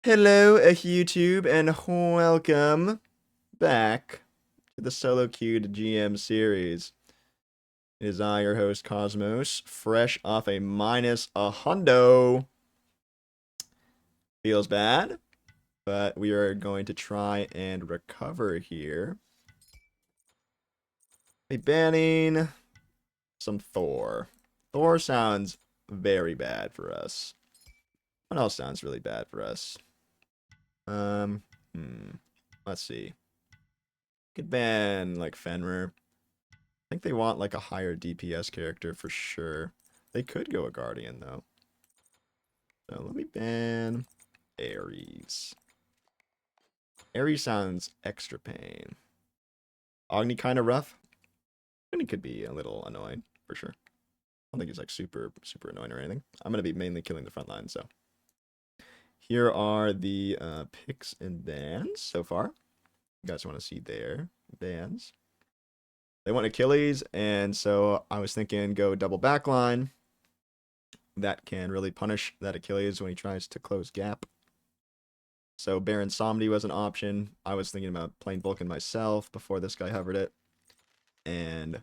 Hello, YouTube, and welcome back to the solo queued GM series. It is I, your host Cosmos, fresh off a minus a hundo. Feels bad, but we are going to try and recover here. Be banning some Thor. Thor sounds very bad for us. What else sounds really bad for us? Um, let's see. Could ban like Fenrir. I think they want like a higher DPS character for sure. They could go a Guardian though. So let me ban Ares. Ares sounds extra pain. Agni kind of rough. Agni could be a little annoying for sure. I don't think he's like super annoying or anything. I'm gonna be mainly killing the front line. So here are the picks and bans so far. You guys want to see their bans? They want Achilles, and so I was thinking go double backline. That can really punish that Achilles when he tries to close gap. So Baron Somni was an option. I was thinking about playing Vulcan myself before this guy hovered it. And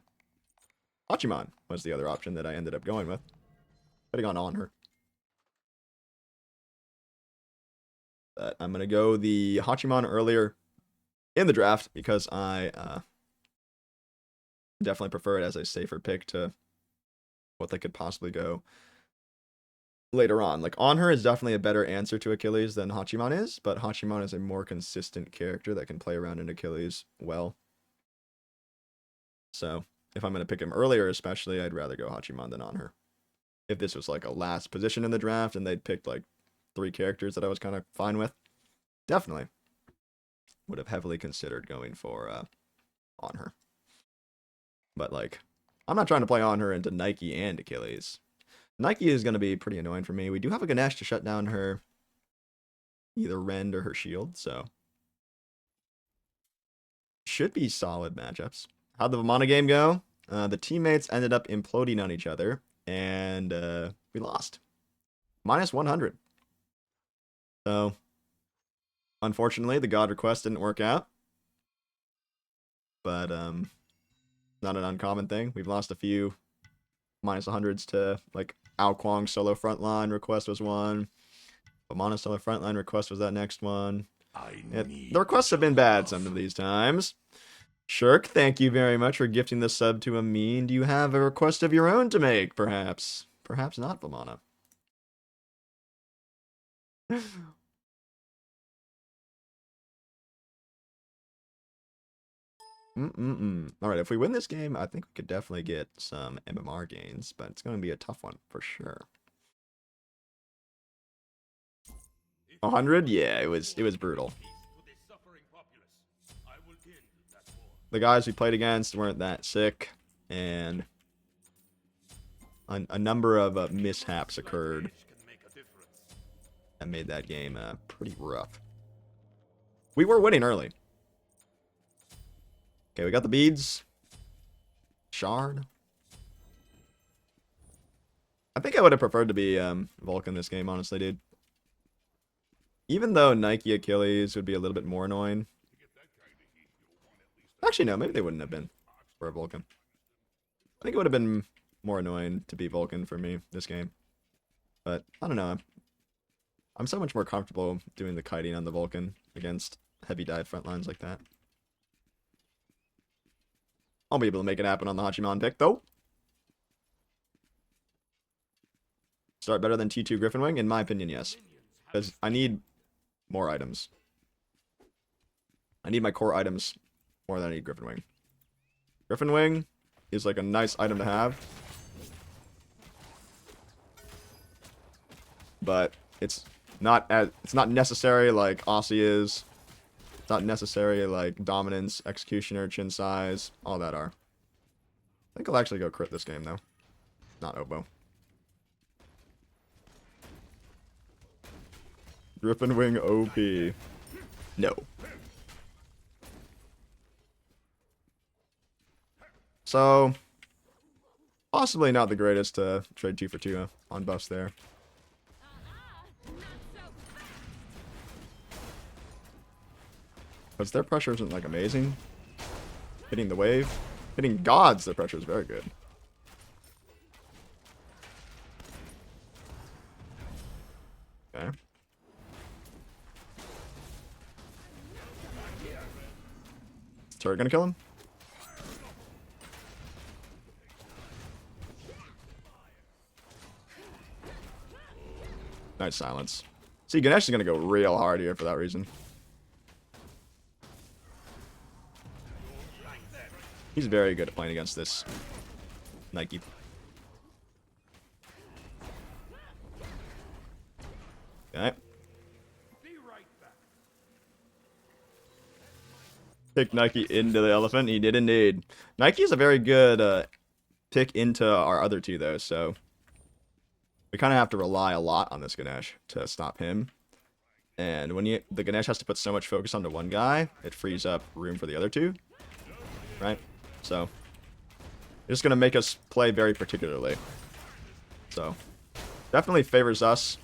Hachiman was the other option that I ended up going with. Putting on her. But I'm going to go the Hachiman earlier in the draft because I definitely prefer it as a safer pick to what they could possibly go later on. Like, on her is definitely a better answer to Achilles than Hachiman is, but Hachiman is a more consistent character that can play around in Achilles well. So, if I'm going to pick him earlier especially, I'd rather go Hachiman than on her. If this was like a last position in the draft and they'd picked like 3 characters that I was kind of fine with, definitely would have heavily considered going for on her. But like, I'm not trying to play on her into Nike and Achilles. Nike is going to be pretty annoying for me. We do have a Ganesh to shut down her either Rend or her shield, so should be solid matchups. How'd the Vamana game go? The teammates ended up imploding on each other, and we lost. Minus 100. So, unfortunately, the God request didn't work out. But, not an uncommon thing. We've lost a few minus 100s to, like, Ao Kwong solo frontline request was one. Vamana solo frontline request was that next one. The requests have been bad some of these times. Shirk, thank you very much for gifting the sub to Amin. Do you have a request of your own to make, perhaps? Perhaps not, Vamana. Alright, if we win this game, I think we could definitely get some MMR gains, but it's going to be a tough one for sure. 100? Yeah, it was brutal. The guys we played against weren't that sick, and a number of mishaps occurred that made that game pretty rough. We were winning early. Okay, we got the beads. Shard. I think I would have preferred to be Vulcan this game, honestly, dude. Even though Nike Achilles would be a little bit more annoying. Actually, no, maybe they wouldn't have been for a Vulcan. I think it would have been more annoying to be Vulcan for me this game. But, I don't know. I'm so much more comfortable doing the kiting on the Vulcan against heavy dive front lines like that. I'll be able to make it happen on the Hachiman pick, though. Start better than T2 Griffonwing? In my opinion, yes. Because I need more items. I need my core items more than I need Griffonwing. Griffonwing is like a nice item to have. But it's not necessary like Aussie is. It's not necessary like Dominance, Executioner, Chin Size, all that are. I think I'll actually go crit this game though. Not Oboe. Griffonwing OP. No. So, possibly not the greatest to trade 2 for 2 on buffs there. Because their pressure isn't like amazing. Hitting the wave. Hitting gods, their pressure is very good. Okay. Is turret gonna kill him? Nice silence. See, Ganesh is gonna go real hard here for that reason. He's very good at playing against this Nike. Okay. Pick Nike into the elephant. He did indeed. Nike is a very good pick into our other two, though, so we kind of have to rely a lot on this Ganesh to stop him. And when the Ganesh has to put so much focus onto one guy, it frees up room for the other two. Right? So, it's just going to make us play very particularly. So, definitely favors us,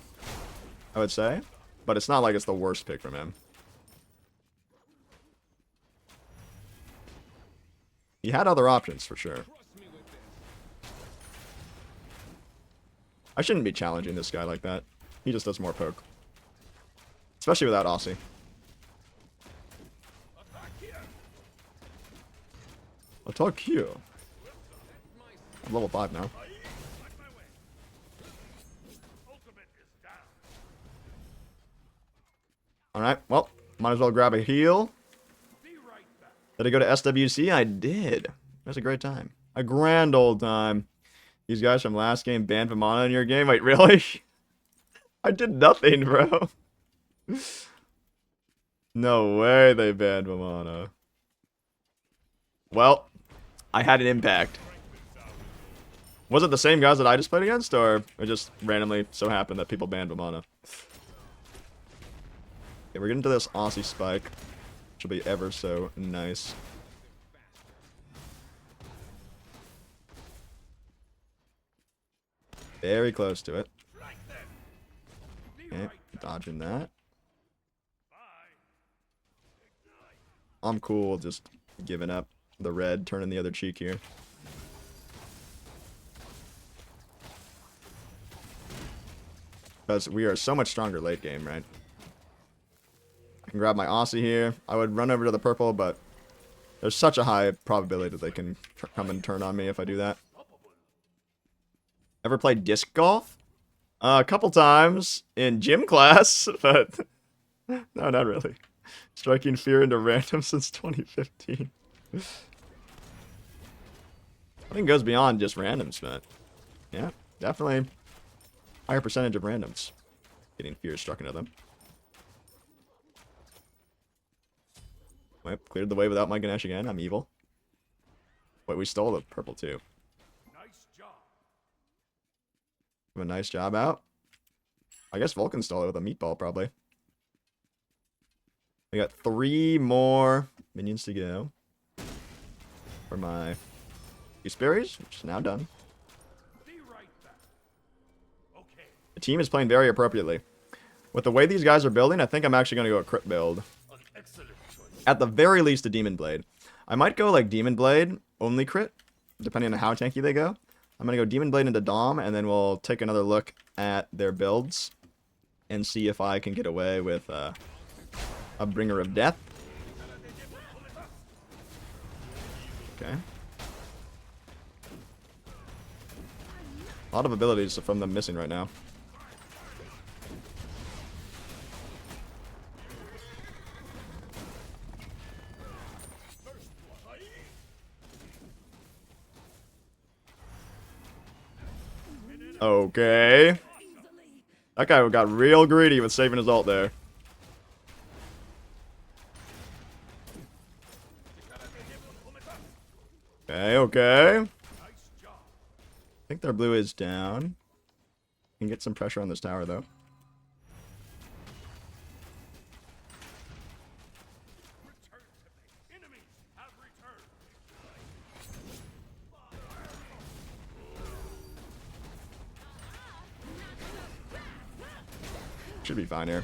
I would say. But it's not like it's the worst pick from him. He had other options, for sure. I shouldn't be challenging this guy like that. He just does more poke. Especially without Aussie. Attack you. I'm level 5 now. Alright, well, might as well grab a heal. Did I go to SWC? I did. It was a great time. A grand old time. These guys from last game banned Vimana in your game? Wait, really? I did nothing, bro. No way they banned Vimana. Well, I had an impact. Was it the same guys that I just played against, or it just randomly so happened that people banned Vimana? Okay, we're getting to this Aussie spike, which will be ever so nice. Very close to it. Okay, dodging that. I'm cool, just giving up the red, turning the other cheek here. Because we are so much stronger late game, right? I can grab my Aussie here. I would run over to the purple, but there's such a high probability that they can come and turn on me if I do that. Ever played disc golf? A couple times in gym class, but no, not really. Striking fear into random since 2015. I think it goes beyond just randoms, but yeah, definitely higher percentage of randoms getting fear struck into them. Wait, cleared the way without my Ganesh again. I'm evil. Wait, we stole the purple too. Nice job. Have a nice job out. I guess Vulcan stole it with a meatball, probably. We got 3 more minions to go for my Joust berries, which is now done. The team is playing very appropriately. With the way these guys are building, I think I'm actually going to go a crit build. At the very least, a Demon Blade. I might go like Demon Blade, only crit, depending on how tanky they go. I'm going to go Demon Blade into Dom, and then we'll take another look at their builds and see if I can get away with a Bringer of Death. Okay. A lot of abilities from them missing right now. Okay. That guy got real greedy with saving his ult there. Okay, okay. I think their blue is down. Can get some pressure on this tower, though. Should be fine here.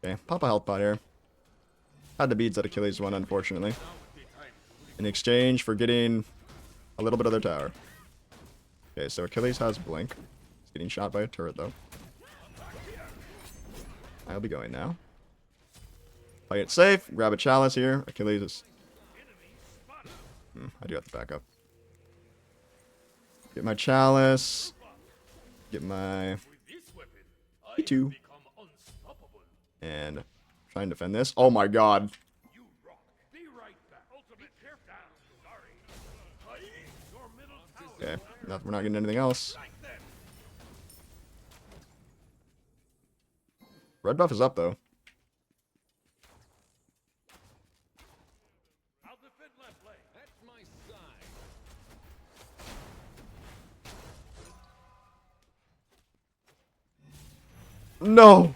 Okay, pop a health pot here. Had the beads that Achilles won, unfortunately. In exchange for getting a little bit of their tower. Okay, so Achilles has blink. He's getting shot by a turret, though. I'll be going now. Play it safe. Grab a chalice here. Achilles is... I do have to back up. Get my chalice. Get my E2. And try and defend this. Oh my god. Okay, we're not getting anything else. Red buff is up though. No!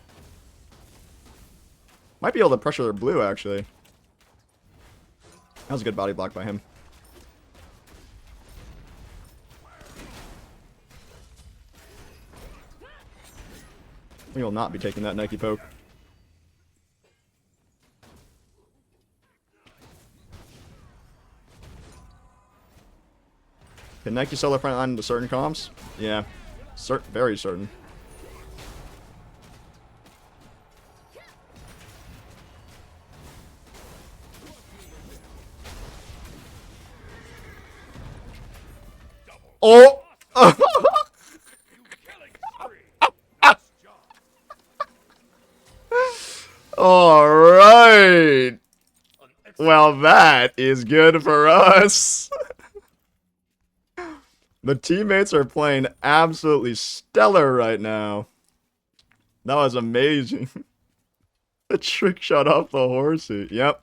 Might be able to pressure their blue, actually. That was a good body block by him. We will not be taking that Nike poke. Can Nike sell the front line to certain comps? Yeah. Very certain. Oh! Alright! Well, that is good for us. The teammates are playing absolutely stellar right now. That was amazing. The trick shot off the horsey. Yep.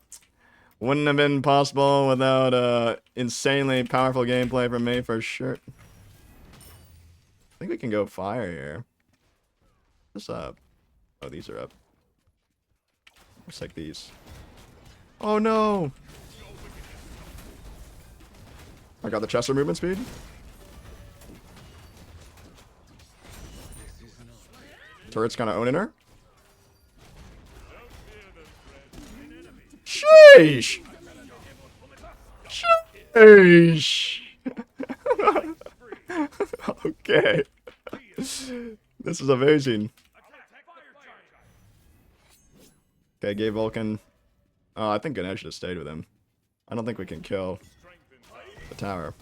Wouldn't have been possible without insanely powerful gameplay from me for sure. I think we can go fire here. What's up? Oh, these are up. Looks like these. Oh no! I got the Chester movement speed. Turret's kind of owning her. Sheesh! Sheesh! Okay. This is amazing. Okay, gave Vulcan. Oh, I think Ganesh should have stayed with him. I don't think we can kill the tower.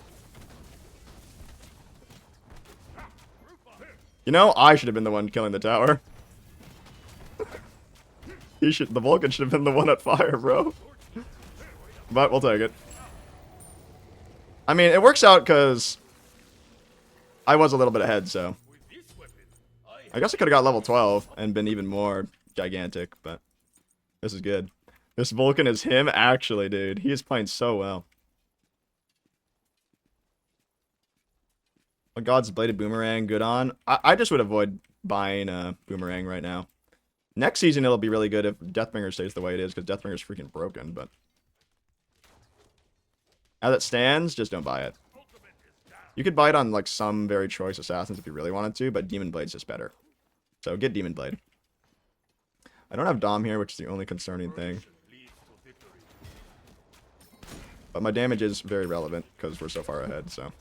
You know, I should have been the one killing the tower. The Vulcan should have been the one at fire, bro. But we'll take it. I mean, it works out because I was a little bit ahead, so. I guess I could have got level 12 and been even more gigantic, but this is good. This Vulcan is him, actually, dude. He is playing so well. A God's Bladed Boomerang, good on. I just would avoid buying a Boomerang right now. Next season, it'll be really good if Deathbringer stays the way it is, because Deathbringer's freaking broken, but... As it stands, just don't buy it. You could buy it on, like, some very choice assassins if you really wanted to, but Demon Blade's just better. So, get Demon Blade. I don't have Dom here, which is the only concerning thing. But my damage is very relevant, because we're so far ahead, so...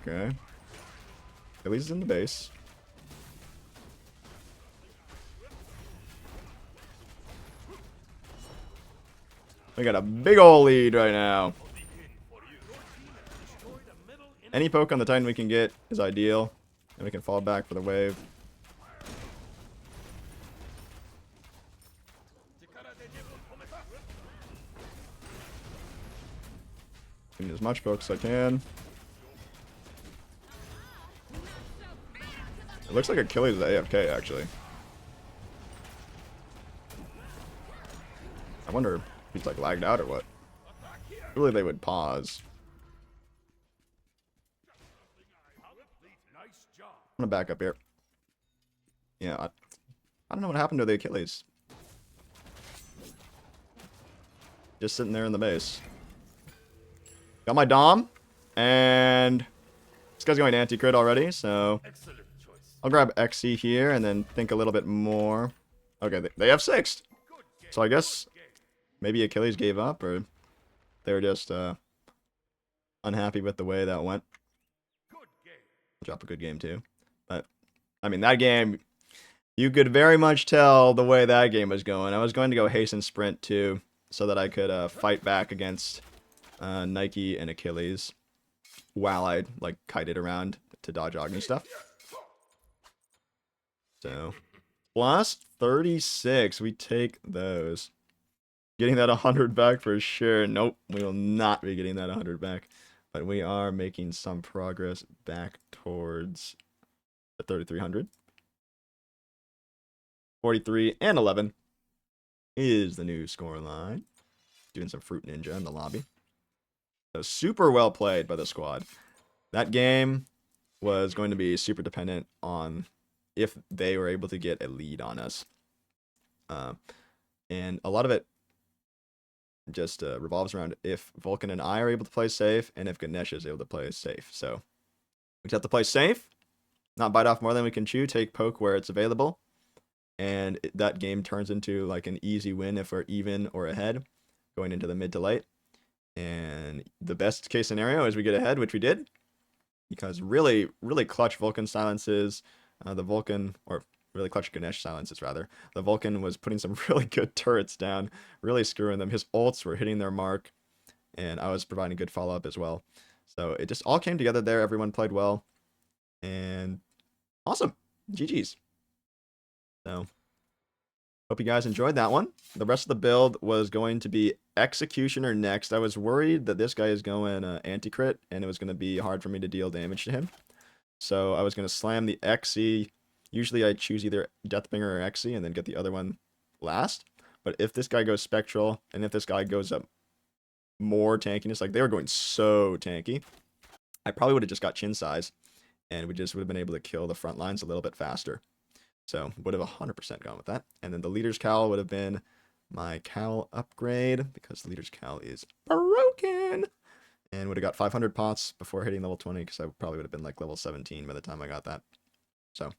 Okay. At least it's in the base. We got a big ol' lead right now. Any poke on the Titan we can get is ideal. And we can fall back for the wave. Getting as much poke as I can. It looks like Achilles is AFK, actually. I wonder if he's, like, lagged out or what. Really, they would pause. I'm gonna back up here. Yeah, I don't know what happened to the Achilles. Just sitting there in the base. Got my Dom, and this guy's going anti-crit already, so... I'll grab XE here and then think a little bit more. Okay, they have sixth. So I guess maybe Achilles gave up, or they were just unhappy with the way that went. Drop a good game too. But I mean, that game, you could very much tell the way that game was going. I was going to go hasten sprint too, so that I could fight back against Nike and Achilles while I like kited around to dodge Agni stuff. So plus 36, we take those. Getting that 100 back for sure. Nope, we will not be getting that 100 back. But we are making some progress back towards the 3,300. 43 and 11 is the new score line. Doing some Fruit Ninja in the lobby. So super well played by the squad. That game was going to be super dependent on if they were able to get a lead on us. And a lot of it just revolves around if Vulcan and I are able to play safe and if Ganesh is able to play safe. So we just have to play safe, not bite off more than we can chew, take poke where it's available, and that game turns into like an easy win if we're even or ahead going into the mid to late. And the best case scenario is we get ahead, which we did, because really, really clutch Vulcan silences. The Vulcan, or really clutch Ganesh silences rather. The Vulcan was putting some really good turrets down, really screwing them. His ults were hitting their mark, and I was providing good follow-up as well. So it just all came together there. Everyone played well, and awesome. GG's. So hope you guys enjoyed that one. The rest of the build was going to be Executioner next. I was worried that this guy is going anti-crit, and it was going to be hard for me to deal damage to him. So I was going to slam the Xe. Usually I choose either Deathbringer or Xe and then get the other one last. But if this guy goes Spectral, and if this guy goes up more tankiness, like they were going so tanky, I probably would have just got Chin Size, and we just would have been able to kill the front lines a little bit faster. So would have 100% gone with that. And then the Leader's Cowl would have been my cowl upgrade, because the Leader's Cowl is broken. And would have got 500 pots before hitting level 20, because I probably would have been like level 17 by the time I got that. So would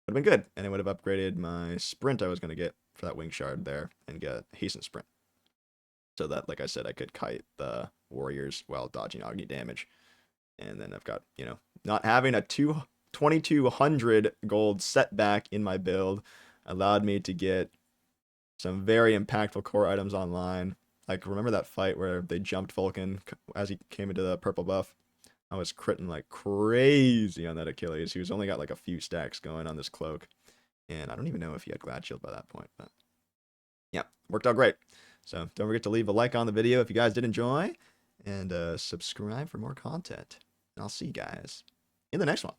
have been good. And it would have upgraded my sprint I was going to get for that wing shard there and get hasten sprint. So that, like I said, I could kite the warriors while dodging Agni damage. And then I've got, you know, not having a 2,200 gold setback in my build allowed me to get some very impactful core items online. Like, remember that fight where they jumped Vulcan as he came into the purple buff? I was critting like crazy on that Achilles. He was only got like a few stacks going on this cloak. And I don't even know if he had Glad Shield by that point. But yeah, worked out great. So don't forget to leave a like on the video if you guys did enjoy. And subscribe for more content. And I'll see you guys in the next one.